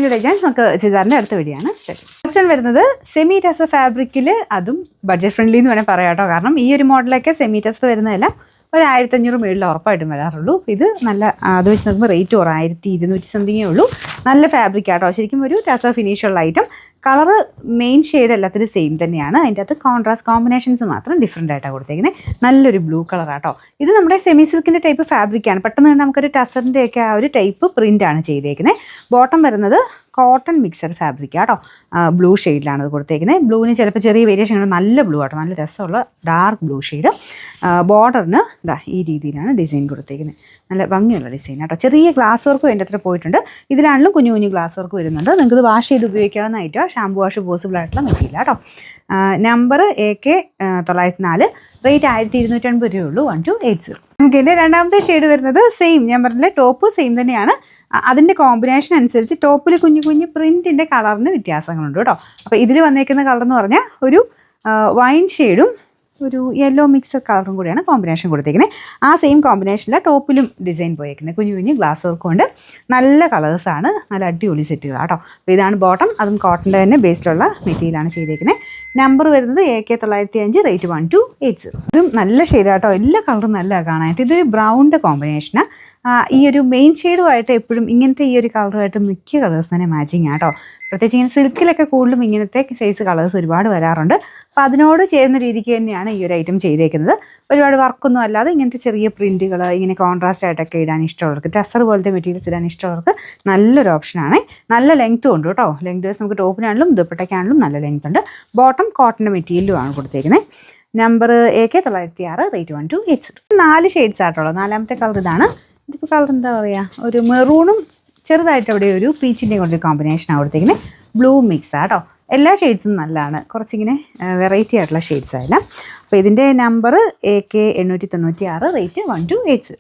നമുക്ക് ചുരിദാറിൻ്റെ അടുത്ത വീഡിയോയാണ് ഫസ്റ്റ് വരുന്നത് സെമി ടെസർ ഫാബ്രിക്കിൽ, അതും ബഡ്ജറ്റ് ഫ്രണ്ട്ലി എന്ന് വേണമെങ്കിൽ പറയാം കേട്ടോ. കാരണം ഈ ഒരു മോഡലൊക്കെ സെമി ടെസർ വരുന്നതെല്ലാം ഒരു 1500 മേളിൽ ഉറപ്പായിട്ടും വരാറുള്ളൂ. ഇത് നല്ല അത് വെച്ച് നോക്കുമ്പോൾ റേറ്റ് 1200 സംതിങ്ങേ ഉള്ളൂ. നല്ല ഫാബ്രിക് ആട്ടോ, ശരിക്കും ഒരു ടെസർ ഫിനിഷുള്ള ഐറ്റം. കളറ് മെയിൻ ഷെയ്ഡ് എല്ലാത്തിനും സെയിം തന്നെയാണ്. അതിൻ്റെ അകത്ത് കോൺട്രാസ്റ്റ് കോമ്പിനേഷൻസ് മാത്രം ഡിഫറെൻ്റ് ആയിട്ടാണ് കൊടുത്തേക്കുന്നത്. നല്ലൊരു ബ്ലൂ കളറാട്ടോ. ഇത് നമ്മുടെ സെമി സിൽക്കിൻ്റെ ടൈപ്പ് ഫാബ്രിക്കാണ്. പെട്ടെന്ന് നമുക്കൊരു ടെസറിൻ്റെ ഒക്കെ ആ ഒരു ടൈപ്പ് പ്രിൻ്റാണ് ചെയ്തേക്കുന്നത്. ബോട്ടം വരുന്നത് കോട്ടൺ മിക്സഡ് ഫാബ്രിക് ആട്ടോ, ബ്ലൂ ഷെയ്ഡിലാണ് അത് കൊടുത്തേക്കുന്നത്. ബ്ലൂവിന് ചിലപ്പോൾ ചെറിയ വേരിയേഷൻ ഉണ്ട്. നല്ല ബ്ലൂ ആട്ടോ, നല്ല രസമുള്ള ഡാർക്ക് ബ്ലൂ ഷെയ്ഡ്. ബോർഡറിന് ഇതാ ഈ രീതിയിലാണ് ഡിസൈൻ കൊടുത്തേക്കുന്നത്. നല്ല ഭംഗിയുള്ള ഡിസൈൻ ആട്ടോ. ചെറിയ ഗ്ലാസ് വർക്കും എൻ്റെ അത്ര പോയിട്ടുണ്ട്. ഇതിലാണെങ്കിലും കുഞ്ഞു കുഞ്ഞു ഗ്ലാസ് വർക്ക് വരുന്നുണ്ട്. നിങ്ങൾക്ക് ഇത് വാഷ് ചെയ്ത് ഉപയോഗിക്കാവുന്നതായിട്ടോ. ഷാമ്പു വാഷ് പോസിബിൾ ആയിട്ടുള്ള മെറ്റീരിയൽ കേട്ടോ. നമ്പർ AK 904, റേറ്റ് 1250 രൂപയുള്ളൂ. 1280. നമുക്ക് എൻ്റെ രണ്ടാമത്തെ ഷെയ്ഡ് വരുന്നത് സെയിം, ഞാൻ പറഞ്ഞില്ലേ ടോപ്പ് സെയിം തന്നെയാണ്. അതിൻ്റെ കോമ്പിനേഷൻ അനുസരിച്ച് ടോപ്പിൽ കുഞ്ഞു കുഞ്ഞു പ്രിൻറ്റിൻ്റെ കളറിന് വ്യത്യാസങ്ങളുണ്ട് കേട്ടോ. അപ്പോൾ ഇതിൽ വന്നേക്കുന്ന കളർ എന്ന് പറഞ്ഞാൽ ഒരു വൈൻ ഷെയ്ഡും ഒരു യെല്ലോ മിക്സ് കളറും കൂടിയാണ് കോമ്പിനേഷൻ കൊടുത്തേക്കുന്നത്. ആ സെയിം കോമ്പിനേഷനിലാണ് ടോപ്പിലും ഡിസൈൻ പോയേക്കുന്നത്. കുഞ്ഞു കുഞ്ഞു ഗ്ലാസ് വർക്ക് കൊണ്ട് നല്ല കളേഴ്സാണ്, നല്ല അടിപൊളി സെറ്റുകളാണ് കേട്ടോ. അപ്പോൾ ഇതാണ് ബോട്ടം, അതും കോട്ടൻ്റെ തന്നെ ബേസിലുള്ള മെറ്റീരിയലാണ് ചെയ്തേക്കുന്നത്. നമ്പർ വരുന്നത് AK 905, റേറ്റ് 1280. ഇതും നല്ല ഷെയ്ഡാട്ടോ, എല്ലാ കളറും നല്ല കാണാനായിട്ട്. ഇത് ബ്രൗണിൻ്റെ കോമ്പിനേഷനാണ്. ഈ ഒരു മെയിൻ ഷെയ്ഡുമായിട്ട് എപ്പോഴും ഇങ്ങനത്തെ ഈ ഒരു കളറുമായിട്ട് മിക്ക കളേഴ്സ് തന്നെ മാച്ചിങ് ആട്ടോ. പ്രത്യേകിച്ച് ഇങ്ങനെ സിൽക്കിലൊക്കെ കൂടുതലും ഇങ്ങനത്തെ സൈസ് കളേഴ്സ് ഒരുപാട് വരാറുണ്ട്. അപ്പോൾ അതിനോട് ചേരുന്ന രീതിക്ക് തന്നെയാണ് ഈ ഒരു ഐറ്റം ചെയ്തേക്കുന്നത്. ഒരുപാട് വർക്കൊന്നും അല്ലാതെ ഇങ്ങനത്തെ ചെറിയ പ്രിൻറ്റുകൾ ഇങ്ങനെ കോൺട്രാസ്റ്റ് ആയിട്ടൊക്കെ ഇടാൻ ഇഷ്ടമുള്ളവർക്ക്, ടെസർ പോലത്തെ മെറ്റീരിയൽസ് ഇടാൻ ഇഷ്ടമുള്ളവർക്ക് നല്ലൊരു ഓപ്ഷനാണ്. നല്ല ലെങ്ത്തും ഉണ്ട് കേട്ടോ. ലെങ്ത് വൈസ് നമുക്ക് ടോപ്പിനാണെങ്കിലും ദുപ്പട്ടയ്ക്കാണെങ്കിലും നല്ല ലെങ്ത് ഉണ്ട്. ബോട്ടം കോട്ടൻ്റെ മെറ്റീരിയലുമാണ് കൊടുത്തേക്കുന്നത്. Number AK 906, rate 1280. 4 ഷെയ്ഡ്സ് ആയിട്ടുള്ളൂ. നാലാമത്തെ കളർ ഇതാണ്. ഇതിപ്പോൾ കളർ എന്താ പറയുക, ഒരു മെറൂണും ചെറുതായിട്ട് അവിടെ ഒരു പീച്ചിൻ്റെ കൊണ്ടൊരു കോമ്പിനേഷനാണ് കൊടുത്തേക്കുന്നത്. ബ്ലൂ മിക്സ് ആട്ടോ. എല്ലാ ഷെയ്ഡ്സും നല്ലതാണ്, കുറച്ചിങ്ങനെ വെറൈറ്റി ആയിട്ടുള്ള ഷെയ്ഡ്സ് ആയാലും. അപ്പോൾ ഇതിൻ്റെ നമ്പർ AK 896, റേറ്റ് 1280.